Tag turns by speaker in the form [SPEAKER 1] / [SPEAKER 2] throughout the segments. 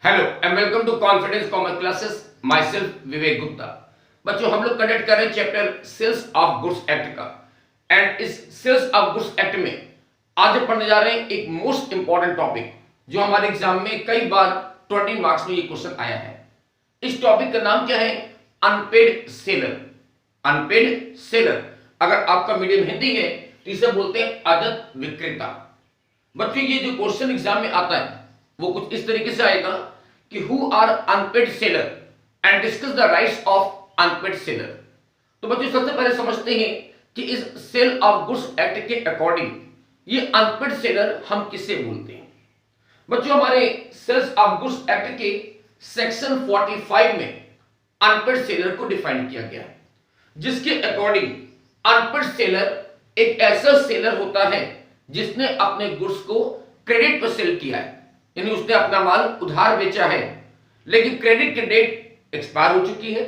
[SPEAKER 1] Hello and welcome to confidence commerce classes. Myself Vivek Gupta. बच्चों, हम लोग कंडक्ट कर रहे हैं chapter sales of goods act का। एंड इस सेल्स ऑफ गुड्स एक्ट में आज हम पढ़ने जा रहे हैं एक मोस्ट इंपॉर्टेंट टॉपिक जो हमारे एग्जाम में कई बार 20 मार्क्स में ये क्वेश्चन आया है। इस टॉपिक का नाम क्या है? Unpaid seller. अनपेड सेलर, अगर आपका मीडियम हिंदी है तो इसे बोलते हैं आदत विक्रेता। बच्चों, ये जो क्वेश्चन एग्जाम में आता है वो कुछ इस तरीके से आएगा कि who are unpaid seller and discuss the rights of unpaid seller. तो बच्चों, सबसे पहले समझते हैं कि इस सेल ऑफ गुड्स एक्ट के अकॉर्डिंग ये अनपेड सेलर हम किसे बोलते हैं। बच्चों, हमारे सेल्स ऑफ गुड्स एक्ट के सेक्शन 45 में अनपेड सेलर को डिफाइन किया गया है, जिसके अकॉर्डिंग अनपेड सेलर एक ऐसा सेलर होता है जिसने अपने गुड्स को क्रेडिट पर सेल किया है, यानी उसने अपना माल उधार बेचा है लेकिन क्रेडिट की डेट एक्सपायर हो चुकी है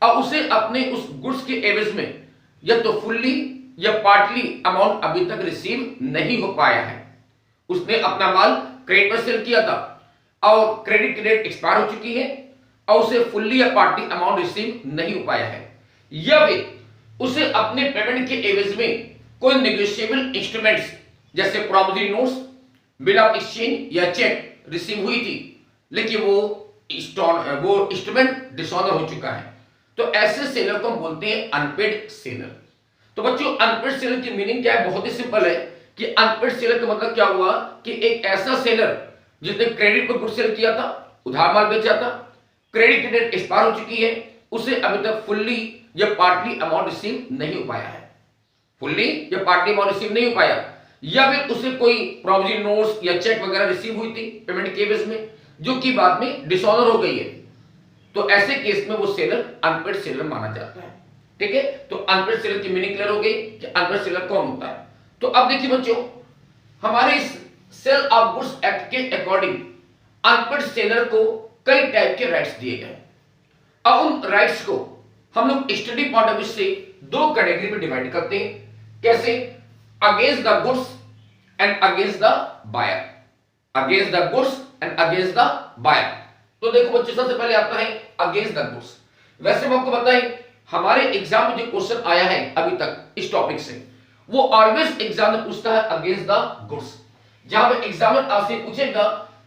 [SPEAKER 1] और उसे अपने उस गुड्स के एवज में या तो फुल्ली या पार्टली अमाउंट अभी तक रिसीव नहीं हो पाया है। उसने अपना माल क्रेडिट पर सेल किया था और क्रेडिट की डेट एक्सपायर हो चुकी है और उसे फुल्ली या पार्टली अमाउंट रिसीव नहीं हो पाया है, या फिर उसे अपने पेमेंट के एवज में कोई नेगोशिएबल इंस्ट्रूमेंट्स जैसे promissory notes, bill of exchange या चेक रिसीव हुई थी लेकिन वो इंस्ट्रूमेंट डिसऑनर हो चुका है, तो ऐसे सेलर को हम बोलते हैं अनपेड सेलर। तो बच्चों, अनपेड सेलर की मीनिंग क्या है? बहुत ही सिंपल है कि अनपेड सेलर का मतलब क्या हुआ कि एक ऐसा सेलर जिसने क्रेडिट पर गुड सेल किया था, उधार माल बेचा था, क्रेडिट की डेट एक्सपायर हो चुकी है, उसे अभी तक फुल्ली या पार्टली अमाउंट रिसीव नहीं हो पाया है, फुल्ली या पार्टली अमाउंट रिसीव नहीं हो पाया, या फिर उसे कोई प्रॉमिसरी नोट्स या चेक वगैरह रिसीव हुई थी पेमेंट के बेस में जो कि बाद में डिसऑनर हो गई है, तो ऐसे केस में वो सेलर अनपेड सेलर माना जाता है। ठीक है, तो अनपेड सेलर की मीनिंग क्लियर हो गई कि अनपेड सेलर कौन होता है। तो अब देखिए बच्चों, हमारे इस सेल ऑफ गुड्स एक्ट के अकॉर्डिंग अनपेड सेलर को कई टाइप के राइट्स दिए गए। अब उन राइट्स को हम लोग स्टडी पॉइंट ऑफ व्यू से दो कैटेगरी में डिवाइड करते हैं। कैसे? Against the goods and against the buyer. Against the goods and against the buyer. तो देखो बच्चों, सबसे पहले आता है अगेंस्ट द गुड्स। वैसे हम आपको बताएं, हमारे एग्जाम में जो क्वेश्चन आया है अभी तक इस टॉपिक से, वो ऑलवेज एग्जाम में पूछता है अगेंस्ट द गुड्स। जहां पे एग्जामिनर आपसे पूछेगा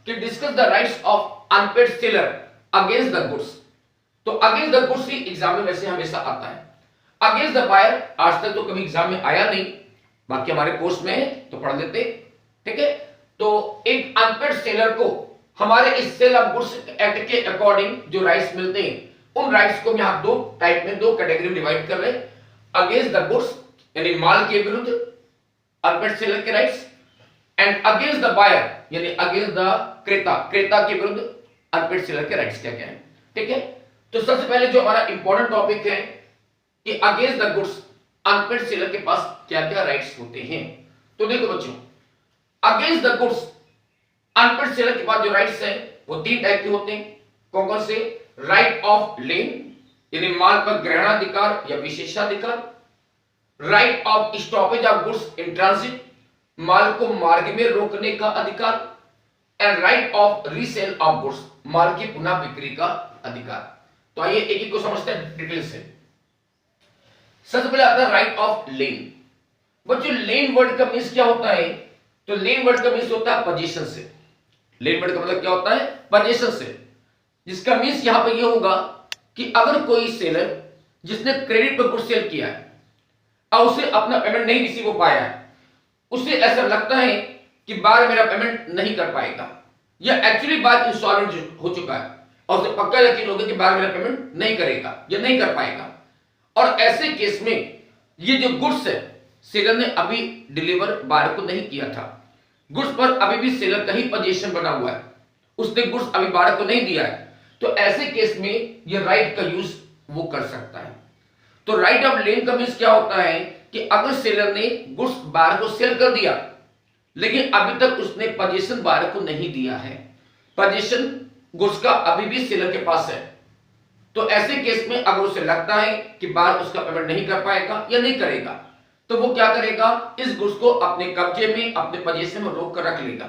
[SPEAKER 1] कि discuss the rights of unpaid seller against the goods, तो अगेंस्ट द गुड्स ही एग्जाम में वैसे हमेशा आता है। अगेंस्ट द बायर आज तक तो कभी एग्जाम में आया नहीं, बाकी हमारे कोर्स में है तो पढ़ लेते। ठीक है, तो एक अनपेड सेलर को हमारे इस सेल ऑफ गुड्स एक्ट के अकॉर्डिंग जो राइट्स मिलते हैं, उन राइट्स को हम यहां दो टाइप में, दो कैटेगरी में डिवाइड कर रहे हैं। अगेंस्ट द गुड्स यानी माल के विरुद्ध अनपेड सेलर के rights, and against the buyer यानी अगेंस्ट द क्रेता, क्रेता के विरुद्ध अनपेड सेलर के राइट्स क्या क्या है। ठीक है, तो सबसे पहले जो हमारा इंपॉर्टेंट टॉपिक है कि against the goods unpaid seller के पास क्या क्या राइट्स होते हैं। तो देखो बच्चों, against the goods unpaid seller के पास जो राइट्स हैं वो तीन टाइप के होते हैं। कौन कौन से? राइट ऑफ लेन यानी माल पर ग्रहणाधिकार या विशेषाधिकार, right of stoppage of goods in transit, माल को मार्ग में रोकने का अधिकार, and right of resale of goods, माल की पुनः बिक्री का अधिकार। तो आइए एक एक को समझते हैं डिटेल से। सबसे पहले आता है राइट ऑफ लेन। बच्चों, लेन वर्ड का मीन्स क्या होता है? तो लेन वर्ड का मीन्स होता है पोजीशन से। लेन वर्ड का मतलब क्या होता है? पोजीशन से, जिसका मीन्स यहां पर यह होगा कि अगर कोई सेलर जिसने क्रेडिट पर गुड्स सेल किया है और उसे अपना पेमेंट नहीं रिसीव हो पाया है, उसे ऐसा लगता है कि बार मेरा पेमेंट नहीं कर पाएगा, या एक्चुअली बार इंस्टॉलमेंट हो चुका है और उसे पक्का यकीन होगा कि बार मेरा पेमेंट नहीं करेगा या नहीं कर पाएगा, और ऐसे केस में ये जो गुड्स है सेलर ने अभी डिलीवर बायर को नहीं किया था, गुड्स पर अभी भी सेलर का ही पोजीशन बना हुआ है, उसने गुड्स अभी बायर को नहीं दिया है, तो ऐसे केस में ये राइट का यूज वो कर सकता है। तो राइट ऑफ लेन का मींस क्या होता है कि अगर सेलर ने गुड्स बायर को सेल कर दिया लेकिन अभी तक उसने पोजीशन बायर को नहीं दिया है, पोजीशन गुड्स का अभी भी सेलर के पास है, तो ऐसे केस में अगर उसे लगता है कि बायर उसका पेमेंट नहीं कर पाएगा या नहीं करेगा, तो वो क्या करेगा? इस गुड्स को अपने कब्जे में, अपने पोजीशन में रोक कर रख लेगा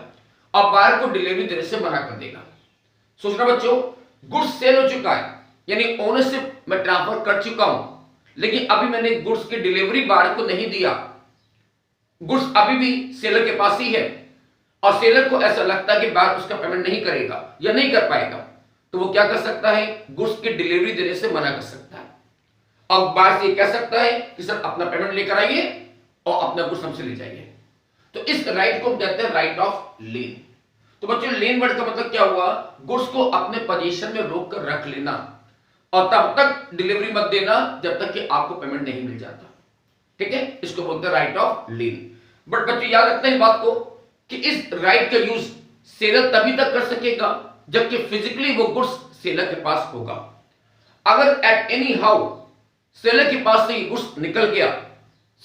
[SPEAKER 1] और बायर को डिलीवरी देने से मना कर देगा। सोचना बच्चों, गुड्स सेल हो चुका है, यानी ओनरशिप मैं ट्रांसफर कर चुका हूं, लेकिन अभी मैंने गुड्स की डिलीवरी बायर को नहीं दिया, गुड्स अभी भी सेलर के पास ही है, और सेलर को ऐसा लगता है कि बायर उसका पेमेंट नहीं करेगा या नहीं कर पाएगा, तो वो क्या कर सकता है, गुड्स की डिलीवरी देने से मना कर सकता है, और बायर से कह सकता है कि सर अपना पेमेंट लेकर आइए और अपना गुड्स हमसे ले जाइए। तो इस राइट को हम कहते हैं राइट ऑफ लेन। तो बच्चों, लेन वर्ड का मतलब क्या हुआ, गुड्स को अपने पोजीशन में रोक कर रख लेना और तब तक डिलीवरी मत देना जब तक कि आपको पेमेंट नहीं मिल जाता। ठीक है, इसको बोलते हैं राइट ऑफ लेन। बट बच्चों याद रखते हैं बात को कि इस राइट का यूज सेलर तभी तक कर सकेगा जबकि फिजिकली वो गुड्स सेलर के पास होगा। अगर एट एनी हाउ सेलर के पास से ये गुड्स निकल गया,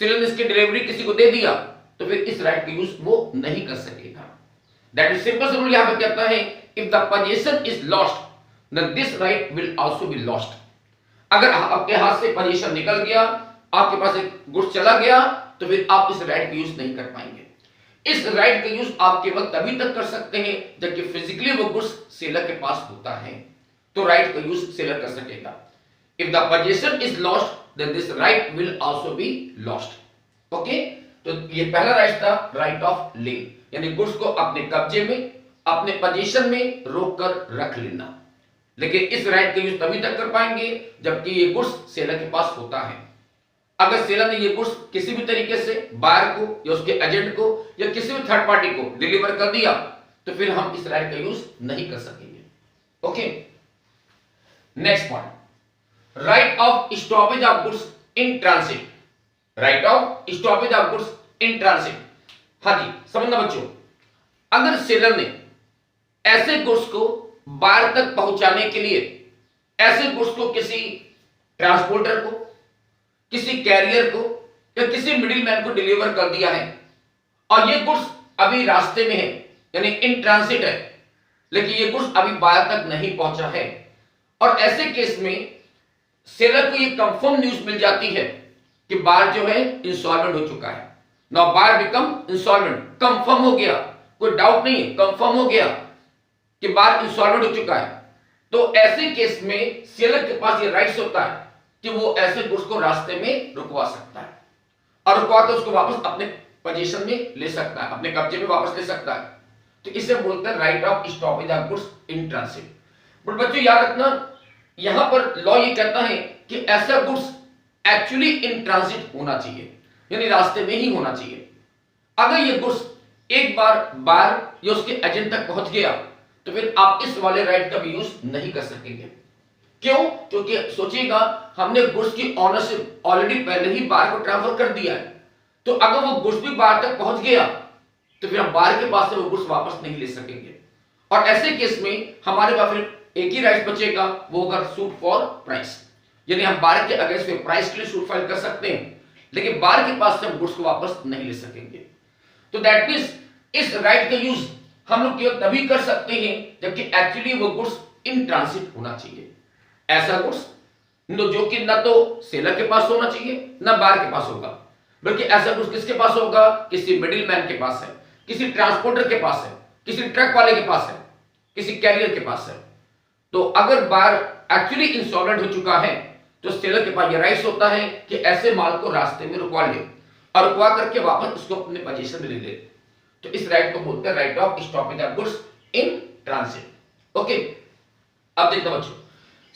[SPEAKER 1] सेलर ने इसकी डिलीवरी किसी को दे दिया, तो फिर इस राइट का यूज वो नहीं कर सकेगा। दैट इज सिंपल रूल यहां पे कहता है, if the position is lost then this right will also be lost. अगर आपके हाथ से पोजीशन निकल गया, आपके पास एक गुड्स चला गया, तो फिर आप इस राइट का यूज नहीं कर पाएंगे। इस राइट का यूज आप केवल तभी तक कर सकते हैं जबकि फिजिकली वो गुड्स सेलर के पास होता है, तो राइट का यूज सेलर कर सकेगा। If the position is lost then this right will also be lost. Okay, तो ये पहला राइट था राइट ऑफ लेन, यानी गुड्स को अपने कब्जे में, अपने पोजीशन में रोक कर रख लेना। लेकिन इस राइट का यूज तभी तक कर पाएंगे जबकि ये गुड्स सेलर के पास होता है। अगर सेलर ने ये गुड्स किसी भी तरीके से बायर को या उसके एजेंट को या किसी भी थर्ड पार्टी को डिलीवर कर दिया, तो फिर हम इस राइट का यूज नहीं कर सकेंगे। Okay, next point, right of stoppage of goods in transit. Right of stoppage of goods in transit. हाँ जी, समझना बच्चों, अगर सेलर ने ऐसे गुड्स को बायर तक पहुंचाने के लिए ऐसे गुड्स को किसी ट्रांसपोर्टर को, किसी कैरियर को या किसी मिडिलमैन को डिलीवर कर दिया है और ये गुड्स अभी रास्ते में है, यानी इन ट्रांसिट है, लेकिन ये गुड्स अभी बायर तक नहीं पहुंचा है, और ऐसे केस में सेलर को ये कंफर्म न्यूज मिल जाती है कि बायर जो है इंसॉल्वेंट हो चुका है। Now buyer become insolvent, confirm हो गया, कोई डाउट नहीं है, कंफर्म हो गया कि बायर इंसॉल्वेंट हो चुका है। तो ऐसे केस में सेलर के पास ये राइट्स होता है कि वो ऐसे गुड्स को रास्ते में रुकवा सकता है और रुकवा कर उसको वापस अपने पोजीशन में ले सकता है, अपने कब्जे में वापस ले सकता है। तो इसे बोलते हैं right of stoppage of goods in transit. But बच्चों याद रखना, यहां पर लॉ ये कहता है कि ऐसा गुड्स एक्चुअली इन ट्रांसिट होना चाहिए, यानी रास्ते में ही होना चाहिए। अगर ये गुड्स एक बार बायर या उसके एजेंट तक पहुंच गया, तो फिर आप इस वाले राइट का भी यूज नहीं कर सकेंगे। क्यों? क्योंकि सोचिएगा, हमने गुड्स की ऑनरशिप ऑलरेडी पहले ही बायर को ट्रांसफर कर दिया है, तो अगर वो गुड्स भी बायर तक पहुंच गया, तो फिर हम बायर के पास से वो गुड्स वापस नहीं ले सकेंगे। और ऐसे केस में हमारे पास फिर एक ही राइट बचेगा, वो होगा सूट फॉर प्राइस, यानी हम बायर के अगेंस्ट में प्राइस के लिए सूट फाइल कर सकते हैं, लेकिन बायर के पास से हम गुड्स को वापस नहीं ले सकेंगे। तो दैट मींस इस राइट का यूज हम लोग केवल तभी कर सकते हैं जबकि एक्चुअली वो गुड्स इन ट्रांसिट होना चाहिए। ऐसा गुड्स जो कि ना तो सेलर के पास होना चाहिए ना बायर के पास होगा, बल्कि ऐसा गुड्स किसके पास होगा, किसी मिडिलमैन के पास है, किसी ट्रांसपोर्टर के पास है, किसी ट्रक वाले के पास है, किसी कैरियर के पास है। तो अगर बायर एक्चुअली इंसॉल्वेंट हो चुका है, तो सेलर के पास ये राइट्स होता है कि ऐसे माल को रास्ते में रुकवा ले और रुकवा करके वापस उसको अपने पोजीशन में ले ले। तो इस राइट को बोलते हैं right of stoppage of goods in transit. Okay, अब देखते बच्चों,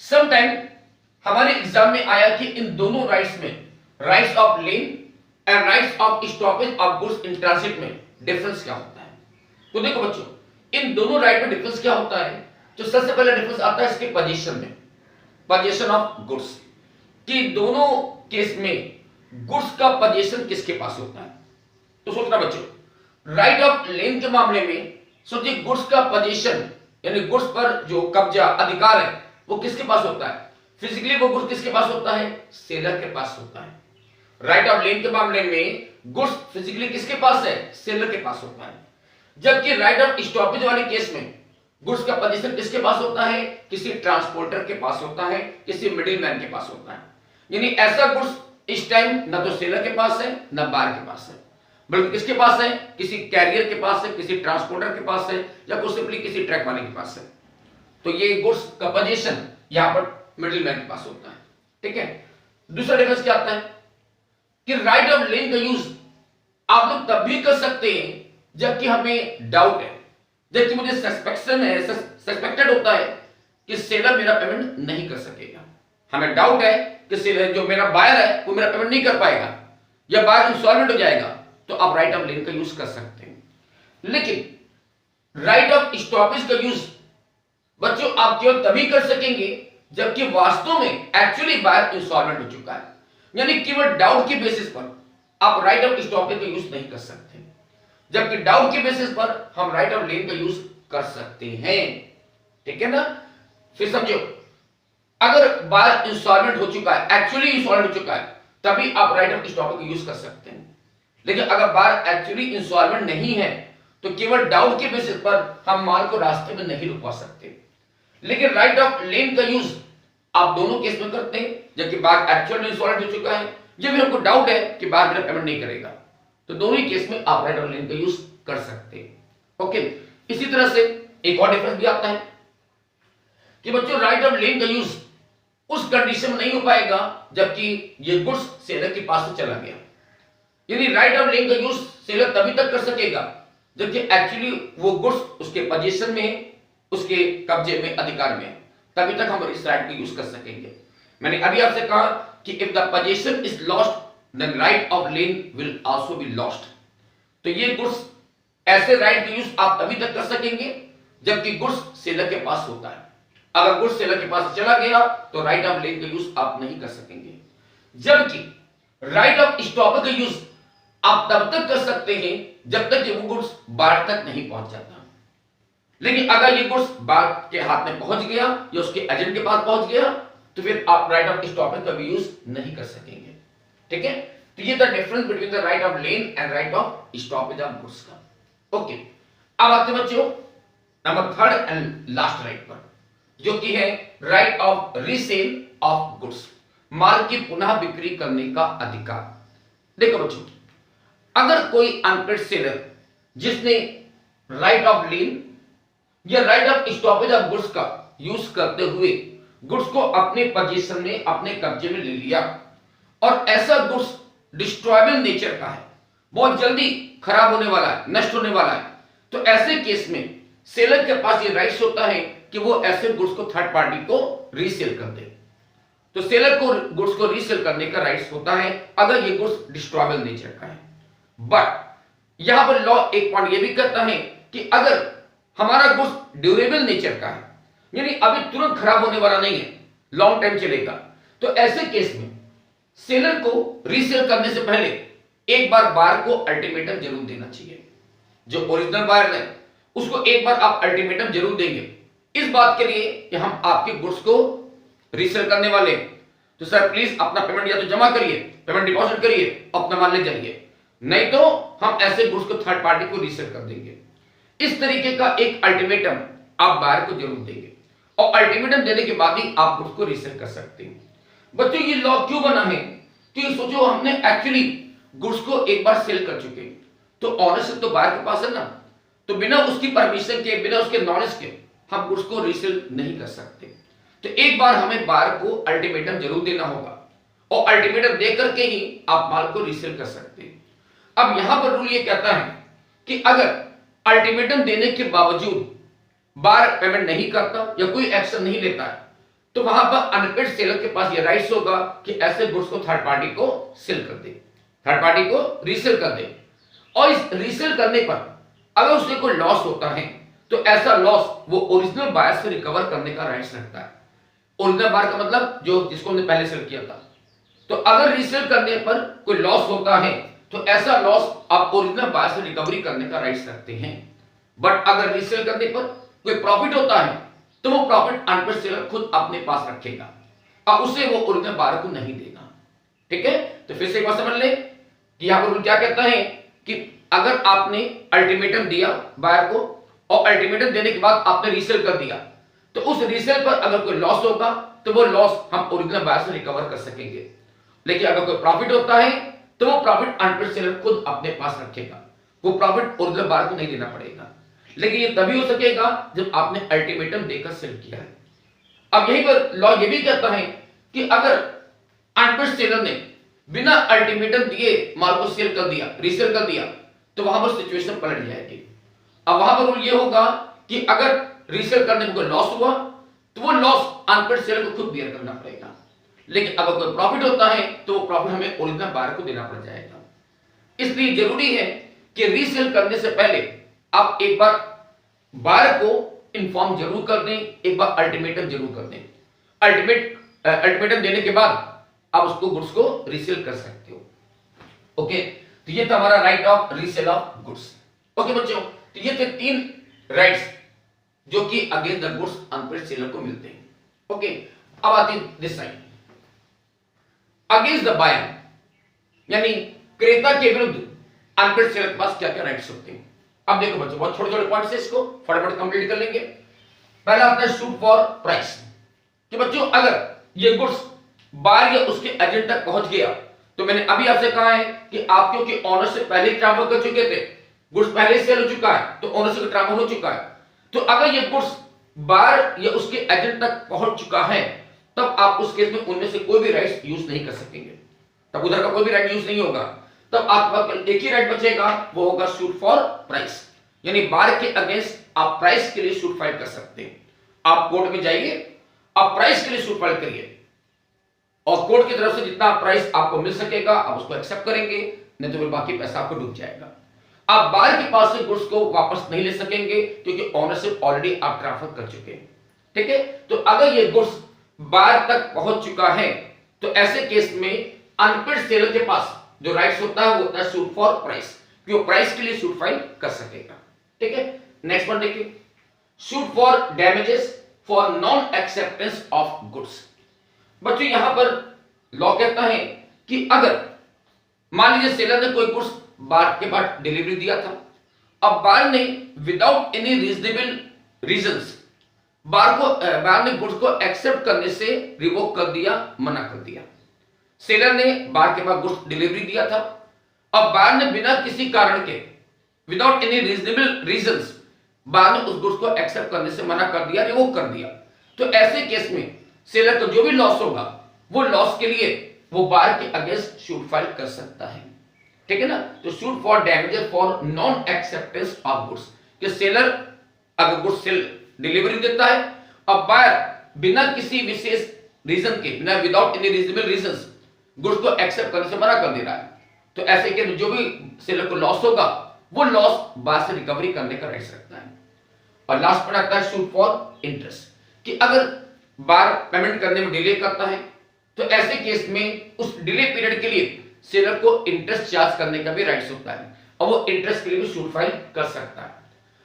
[SPEAKER 1] सम टाइम हमारे एग्जाम में आया कि इन दोनों राइट्स में, rights of lien and rights of stoppage of goods in transit में डिफरेंस क्या होता है। तो देखो बच्चों, इन दोनों राइट में डिफरेंस क्या होता है। तो सबसे पहले डिफरेंस आता है इसके पोजीशन में, पोजीशन ऑफ गुड्स, कि दोनों केस में गुड्स का पोजीशन किसके पास होता है। तो सोचना बच्चों, राइट ऑफ लेन के मामले में सोचिए गुड्स का पोजीशन यानी गुड्स पर जो कब्जा अधिकार है वो किसके पास होता है, फिजिकली वो गुड्स किसके पास होता है, सेलर के पास होता है। राइट ऑफ लेन के मामले में गुड्स फिजिकली किसके पास है, सेलर के पास होता है। जबकि राइट ऑफ स्टॉपेज वाले केस में गुड्स का पोजीशन किसके पास होता है, किसी ट्रांसपोर्टर के पास होता है, किसी मिडिलमैन के पास होता है। यानी ऐसा गुड्स इस टाइम ना तो सेलर के पास है ना बायर के पास है, बल्कि किसके पास है, किसी कैरियर के पास है, किसी ट्रांसपोर्टर के पास है, या सिंपली किसी ट्रक वाले के पास है। तो ये गुड्स का पोजीशन यहां पर मिडिल मैन के पास होता है, ठीक है। दूसरा डिफरेंस क्या आता है कि राइट ऑफ लेन का यूज आप लोग तब भी कर सकते हैं जबकि हमें डाउट है, जबकि मुझे सस्पेक्शन है, सस्पेक्टेड होता है कि सेलर मेरा पेमेंट नहीं कर सकेगा। हमें डाउट है कि सेलर जो मेरा बायर है वो मेरा पेमेंट नहीं कर पाएगा या बायर इंसॉल्वेंट हो जाएगा, तो आप राइट ऑफ लेन का यूज कर सकते हैं। लेकिन राइट ऑफ स्टॉपेज का यूज बच्चों आप केवल तभी कर सकेंगे जबकि वास्तव में एक्चुअली बायर इंसॉल्वेंट हो चुका है, यानी केवल डाउट के बेसिस पर आप राइट ऑफ स्टॉपेज का यूज नहीं कर सकते, जबकि डाउट के बेसिस पर हम राइट ऑफ लेन का यूज कर सकते हैं, ठीक है ना। फिर समझो, अगर बायर इंसॉल्वेंट हो चुका है, एक्चुअली इंसॉल्वेंट हो चुका है, तभी आप राइट ऑफ स्टॉपेज का यूज कर सकते हैं। लेकिन अगर बायर एक्चुअली इंसॉल्वेंट नहीं है तो केवल डाउट के बेसिस पर हम माल को रास्ते में नहीं रुकवा सकते। लेकिन राइट ऑफ लेन का यूज आप दोनों केस में करते हैं, जबकि बायर एक्चुअली इंसॉल्वेंट हो चुका है या फिर हमको डाउट है कि बायर मेरा पेमेंट नहीं करेगा, तो दोनों ही केस में आप राइट ऑफ लेन का यूज कर सकते हैं। ओके, इसी तरह से एक और डिफरेंस भी आता है कि बच्चों राइट ऑफ लेन का यूज उस कंडीशन में नहीं हो पाएगा जबकि ये गुड्स सेलर के पास से चला गया, यानी राइट ऑफ लेन का यूज सेलर तभी तक कर सकेगा जबकि एक्चुअली वो गुड्स उसके पोजीशन में है, उसके कब्जे में, अधिकार में, तभी तक हम इस राइट को यूज कर सकेंगे। मैंने अभी आपसे कहा कि if the position is lost then right of lien will also be lost. तो ये गुड्स ऐसे राइट का यूज आप तभी तक कर सकेंगे जबकि गुड्स सेलर के पास होता है। अगर गुड्स सेलर के पास चला गया तो राइट ऑफ लेन का यूज आप नहीं कर सकेंगे, जबकि राइट ऑफ स्टॉपेज का यूज आप तब तक कर सकते हैं जब तक कि वो गुड्स बायर तक नहीं पहुंच जाता। लेकिन अगर ये गुड्स बायर के हाथ में पहुंच गया या उसके एजेंट के पास पहुंच गया तो फिर आप राइट ऑफ स्टॉपेज का भी यूज नहीं कर सकेंगे, ठीक है। तो ये the difference between the right of lien and right of stoppage of goods का। ओके, अब आते हैं बच्चों number third and last right पर, जो कि है right of resale of goods, माल की पुनः बिक्री करने का अधिकार। देखो बच्चों, अगर कोई अनपेड सेलर जिसने राइट ऑफ लेन या right of stoppage of goods का यूज करते हुए गुड्स को अपने पोजीशन में, अपने कब्जे में ले लिया और ऐसा गुड्स डिस्ट्रॉयबल नेचर का है, बहुत जल्दी खराब होने वाला है, नष्ट होने वाला है, तो ऐसे केस में सेलर के पास ये राइट्स होता है कि वो ऐसे गुड्स को थर्ड पार्टी को रीसेल कर दे। तो सेलर को गुड्स को रीसेल करने का राइट्स होता है अगर ये गुड्स डिस्ट्रॉयबल नेचर का है। बट यहां पर लॉ एक पॉइंट ये भी कहता है कि अगर हमारा गुड्स ड्यूरेबल नेचर का है, यानी अभी तुरंत खराब होने वाला नहीं है, लॉन्ग टाइम चलेगा, तो ऐसे केस में सेलर को रीसेल करने से पहले एक बार बायर को अल्टीमेटम जरूर देना चाहिए। जो ओरिजिनल बायर है उसको एक बार आप अल्टीमेटम जरूर देंगे इस बात के लिए कि हम आपके गुड्स को रीसेल करने वाले हैं, तो सर प्लीज अपना पेमेंट या तो जमा करिए, पेमेंट डिपॉजिट करिए, अपना माल ले जाइए, नहीं तो हम ऐसे गुड्स को थर्ड पार्टी को रीसेल कर देंगे। इस तरीके का एक अल्टीमेटम आप बायर को जरूर देंगे और अल्टीमेटम देने के बाद ही आप गुड्स को रीसेल कर सकते हैं। बच्चों ये लॉ क्यों बना है? क्योंकि सोचो हमने एक्चुअली गुड्स को एक बार सेल कर चुके तो ऑनरशिप तो बायर के पास है ना, तो बिना उसकी परमिशन के, बिना उसके नॉलेज के हम गुड्स को रीसेल नहीं कर सकते। तो एक बार हमें बायर को अल्टीमेटम जरूर देना होगा और अल्टीमेटम दे करके ही आप माल को रीसेल कर सकते हैं। अब यहां पर रूल ये कहता है कि अगर अल्टीमेटम देने के बावजूद बायर पेमेंट नहीं करता या कोई एक्शन नहीं लेता है तो वहां पर अनपेड सेलर के पास ये राइट्स होगा कि ऐसे गुड्स को थर्ड पार्टी को सेल कर दे, थर्ड पार्टी को रीसेल कर दे। और इस रीसेल करने पर अगर उसे कोई लॉस होता है तो ऐसा लॉस वो ओरिजिनल बायर से रिकवर करने का राइट्स रखता है। ओरिजिनल बायर का मतलब जो जिसको हमने पहले सेल किया था। तो अगर रीसेल करने पर कोई लॉस होता है तो ऐसा लॉस आप ओरिजिनल बायर से रिकवरी करने का राइट्स रखते हैं। बट अगर रीसेल करने पर कोई प्रॉफिट होता है तो वो प्रॉफिट अनपेड सेलर खुद अपने पास रखेगा और उसे वो ओरिजिनल बायर को नहीं देगा। ठीक है, तो फिर से एक बार समझ ले कि यहां पर क्या कहता है कि अगर आपने अल्टीमेटम दिया बायर को और अल्टीमेटम देने के बाद आपने रीसेल कर दिया तो उस रीसेल पर अगर कोई लॉस होगा तो वो लॉस हम ओरिजिनल बायर से रिकवर कर सकेंगे। लेकिन अगर कोई प्रॉफिट होता है तो वो प्रॉफिट अनपेड सेलर खुद अपने पास रखेगा, वो प्रॉफिट ओरिजिनल बायर को नहीं देना पड़ेगा। लेकिन ये तभी हो सकेगा जब आपने अल्टीमेटम देकर सेल किया है। अब यहीं पर लॉ ये भी कहता है कि अगर अनपेड सेलर ने बिना अल्टीमेटम दिए माल को सेल कर दिया, रीसेल कर दिया, तो वहां पर सिचुएशन पलट जाएगी। अब वहां पर रूल ये होगा कि अगर रीसेल करने में कोई लॉस हुआ तो वो लॉस अनपेड सेलर को खुद बियर करना पड़ेगा, लेकिन अगर कोई प्रॉफिट होता है तो वो प्रॉफिट हमें ओरिजिनल बायर को देना पड़ जाएगा। इसलिए जरूरी है कि रीसेल करने से पहले आप एक बार बायर को इन्फॉर्म जरूर कर दें, एक बार अल्टीमेटम जरूर कर दें। अल्टीमेटम देने के बाद आप उसको गुड्स को रीसेल कर सकते हो। ओके, तो ये था हमारा right of resale of goods. Okay बच्चों, तो ये थे 3 राइट्स जो कि against the goods unpaid seller को मिलते हैं। ओके, अब आती है this side against the buyer, यानी क्रेता के विरुद्ध अनपेड सेलर के पास क्या क्या राइट्स होते हैं। अब देखो बच्चों, बहुत छोटे छोटे पॉइंट्स है, इसको फटाफट कंप्लीट कर लेंगे। पहला आता है सूट फॉर प्राइस, कि बच्चों अगर ये गुड्स बायर या उसके एजेंट तक पहुंच गया, तो मैंने अभी आपसे कहा है कि आप क्योंकि ओनर से पहले ट्रांसफर कर चुके थे, गुड्स पहले सेल हो चुका है, तो ओनर से ट्रांसफर हो चुका है, तो अगर ये गुड्स बायर या उसके एजेंट तक पहुंच चुका है, तब आप उस केस में उनमें से कोई भी राइट्स यूज नहीं कर सकेंगे। तब उधर का कोई भी राइट यूज नहीं होगा। तब आपके पास एक ही राइट बचेगा, वो होगा सूट फॉर प्राइस, यानी बायर के अगेंस्ट आप प्राइस के लिए सूट फाइल कर सकते हैं। आप कोर्ट में जाइए, आप प्राइस के लिए सूट फाइल करिए, और कोर्ट की तरफ से जितना प्राइस आपको मिल सकेगा आप उसको एक्सेप्ट करेंगे, नहीं तो फिर बाकी पैसा आपको डूब जाएगा। आप बायर के पास से गुड्स को वापस नहीं ले सकेंगे, क्योंकि ओनरशिप ऑलरेडी आप ट्रांसफर कर चुके हैं। ठीक है, तो अगर ये गुड्स बायर तक पहुंच चुका है, तो ऐसे केस में अनपेड सेलर के पास जो राइट्स होता है वो होता है सूट फॉर प्राइस, कि वो प्राइस के लिए सूट फाइल कर सकेगा। ठीक है, नेक्स्ट वन देखिए, suit for damages for non acceptance of goods. बच्चों यहां पर लॉ कहता है कि अगर मान लीजिए सेलर ने कोई गुड्स बायर के बाद डिलीवरी दिया था, अब बायर ने without any reasonable reasons buyer ने गुड्स को एक्सेप्ट करने से रिवोक कर दिया, मना कर दिया। सेलर ने बायर के बाद गुड्स डिलीवरी दिया था, अब बायर ने बिना किसी कारण के without any reasonable reasons buyer ने उस गुड्स को एक्सेप्ट करने से मना कर दिया, रिवोक कर दिया। तो ऐसे केस में सेलर को जो भी लॉस होगा, वो लॉस के लिए वो बायर के अगेंस्ट सूट फाइल कर सकता है। ठीक है ना, तो suit for damages for non acceptance of goods, कि सेलर अगर गुड्स सेल डिलीवरी देता है, अब बायर बिना किसी विशेष रीजन के, बिना without any reasonable reasons goods को एक्सेप्ट करने से मना कर दे रहा है, तो ऐसे के जो भी सेलर को लॉस होगा, वो लॉस बायर से रिकवरी करने का राइट रखता है। और लास्ट पर आता है सूट फॉर इंटरेस्ट, कि अगर बायर पेमेंट करने में डिले करता है, तो ऐसे केस में उस डिले पीरियड के लिए सेलर को इंटरेस्ट चार्ज करने का भी राइट्स होता है, और वो इंटरेस्ट के लिए भी सूट फाइल कर सकता है।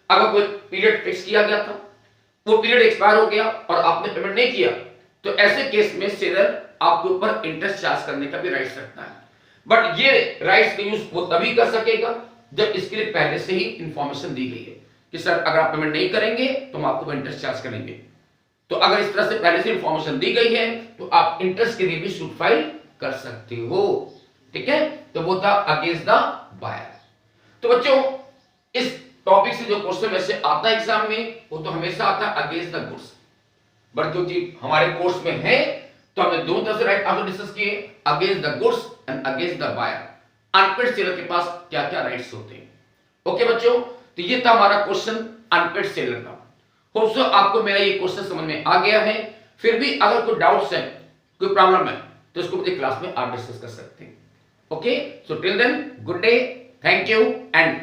[SPEAKER 1] अगर कोई पीरियड फिक्स किया गया था, वो पीरियड एक्सपायर हो गया और आपने पेमेंट नहीं किया, तो ऐसे केस में सेलर आपके ऊपर इंटरेस्ट चार्ज करने का भी राइट्स रखता है। बट ये राइट्स का यूज वो तभी कर सकेगा जब इसके लिए पहले से ही इंफॉर्मेशन दी गई है कि सर अगर आप पेमेंट नहीं करेंगे तो हम आपको इंटरेस्ट चार्ज करेंगे। तो अगर इस तरह से पहले से इंफॉर्मेशन दी गई है, तो आप इंटरेस्ट के लिए भी सूट फाइल कर सकते हो। ठीक है, तो वो था अगेंस्ट द बायर। तो बच्चों इस टॉपिक से जो क्वेश्चन वैसे आता है एग्जाम में, वो तो हमेशा आता है अगेंस्ट द गुड्स, बट क्योंकि हमारे कोर्स में है तो हमने दोनों तरह से राइट आंसर डिस्कस किए, against the goods and against the buyer. Unpaid seller के पास क्या क्या राइट्स होते हैं। ओके बच्चों, तो ये था हमारा क्वेश्चन अनपेड सेलर का। होप सो आपको मेरा ये क्वेश्चन समझ में आ गया है। फिर भी अगर कोई डाउट्स है, कोई प्रॉब्लम है, तो इसको मुझे क्लास में आप डिस्कस कर सकते हैं। Okay, so till then good day, thank you and